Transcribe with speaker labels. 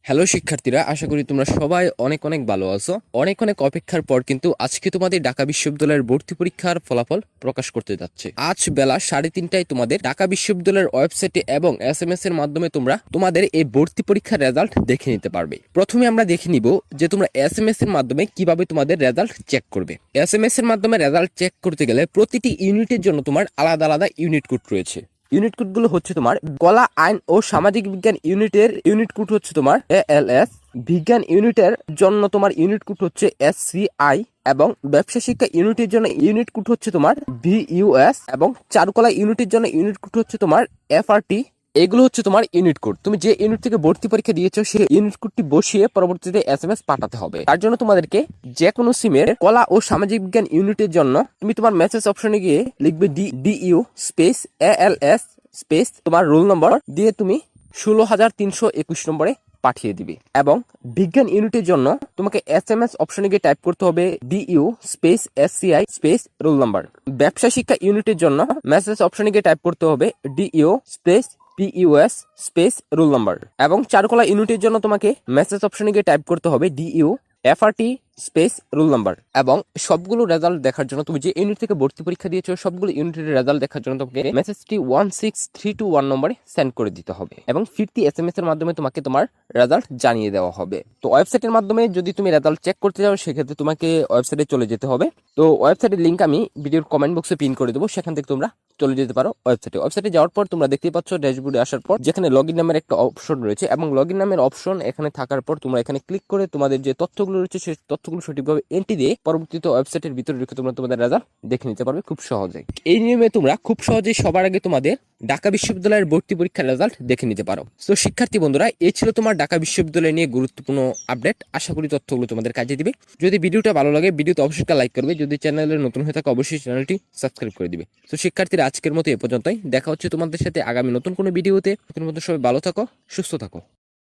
Speaker 1: Hello শিক্ষার্থীরা, আশা করি তোমরা সবাই অনেক অনেক ভালো আছো। অনেক অনেক অপেক্ষার পর কিন্তু আজকে তোমাদের ঢাকা বিশ্ববিদ্যালয়ের ভর্তি পরীক্ষার ফলাফল প্রকাশ করতে যাচ্ছে। আজ বেলা 3:30টায় তোমাদের ঢাকা বিশ্ববিদ্যালয়ের ওয়েবসাইটে এবং SMS এর মাধ্যমে তোমরা তোমাদের এই ভর্তি পরীক্ষার রেজাল্ট দেখে নিতে পারবে। প্রথমে আমরা দেখে নিব যে তোমরা SMS এর মাধ্যমে কিভাবে তোমাদের রেজাল্ট চেক করবে। SMS এর মাধ্যমে রেজাল্ট চেক করতে গেলে প্রতিটি ইউনিটের জন্য তোমার আলাদা আলাদা ইউনিট কোড রয়েছে। ইউনিট কোডগুলো হচ্ছে তোমার কলা, আইন ও সামাজিক বিজ্ঞান ইউনিটের ইউনিট কোড হচ্ছে তোমার ALS, বিজ্ঞান ইউনিটের জন্য তোমার ইউনিট কোড হচ্ছে SCI এবং ব্যবসা শিক্ষা ইউনিটের জন্য ইউনিট কোড হচ্ছে তোমার VUS এবং চারুকলা ইউনিটের জন্য ইউনিট কোড হচ্ছে তোমার FRT। এগুলো হচ্ছে তোমার ইউনিট কোড। তুমি যে ইউনিট থেকে ভর্তি পরীক্ষা দিয়েছো সেই ইউনিট কোডটি বসিয়ে পরবর্তীতে SMS পাঠাতে হবে। তার জন্য তোমাদেরকে যে কোনো সিমের কলা ও সামাজিক বিজ্ঞান ইউনিটের জন্য তুমি তোমার মেসেজ অপশনে গিয়ে লিখবে DU স্পেস ALS স্পেস তোমার রোল নম্বর দিয়ে তুমি 16,321 নম্বরে পাঠিয়ে দিবে। এবং বিজ্ঞান ইউনিটের জন্য তোমাকে SMS অপশনে গিয়ে টাইপ করতে হবে DU space SCI space roll number. ব্যবসা শিক্ষা ইউনিটের জন্য মেসেজ অপশনে গিয়ে টাইপ করতে হবে DU space PUS space roll number. এবং চারুকলা ইউনিটের জন্য তোমাকে মেসেজ অপশনে গিয়ে টাইপ করতে হবে DU FRT space roll number. এবং সবগুলো রেজাল্ট দেখার জন্য তুমি যে ইউনিট থেকে ভর্তি পরীক্ষা দিয়েছো সবগুলো ইউনিটের রেজাল্ট দেখার জন্য তোমাকে মেসেজটি 16321 নম্বরে সেন্ড করে দিতে হবে এবং ফিরতি SMS এর মাধ্যমে তোমাকে তোমার রেজাল্ট জানিয়ে দেওয়া হবে। তো ওয়েবসাইটের মাধ্যমে যদি তুমি রেজাল্ট চেক করতে যাও সেক্ষেত্রে তোমাকে ওয়েবসাইটে চলে যেতে হবে। তো ওয়েবসাইটের লিঙ্ক আমি ভিডিওর কমেন্ট বক্সে পিন করে দেবো, সেখান থেকে তোমরা চলে যেতে পারো ওয়েবসাইটে যাওয়ার পর তোমরা দেখতে পাচ্ছ ড্যাশবোর্ডে আসার পর যেখানে লগইন নামের একটা অপশন রয়েছে এবং লগইন নামের অপশন এখানে থাকার পর তোমরা এখানে ক্লিক করে তোমাদের যে তথ্যগুলো রয়েছে সেই তথ্যগুলো সঠিকভাবে এন্ট্রি দিয়ে পরবর্তীতে ওয়েবসাইটের ভিতরে রেখে তোমরা তোমাদের রেজাল্ট দেখে নিতে পারবে খুব সহজে। এই নিয়মে তোমরা খুব সহজেই সবার আগে তোমাদের ঢাকা বিশ্ববিদ্যালয়ের ভর্তি পরীক্ষার রেজাল্ট দেখে নিতে পারো। তো শিক্ষার্থী বন্ধুরা, এই ছিল তোমার ঢাকা বিশ্ববিদ্যালয় নিয়ে গুরুত্বপূর্ণ আপডেট। আশা করি তথ্যগুলো তোমাদের কাজে দিবে। যদি ভিডিওটা ভালো লাগে ভিডিওতে অবশ্যই লাইক করবে, যদি চ্যানেলে নতুন হয়ে থাকে অবশ্যই চ্যানেলটি সাবস্ক্রাইব করে দিবে। তো শিক্ষার্থীরা, আজকের মতো এ পর্যন্তই। দেখা হচ্ছে তোমাদের সাথে আগামী নতুন কোনো ভিডিওতে। তখন পর্যন্ত সবাই ভালো থাকো, সুস্থ থাকো।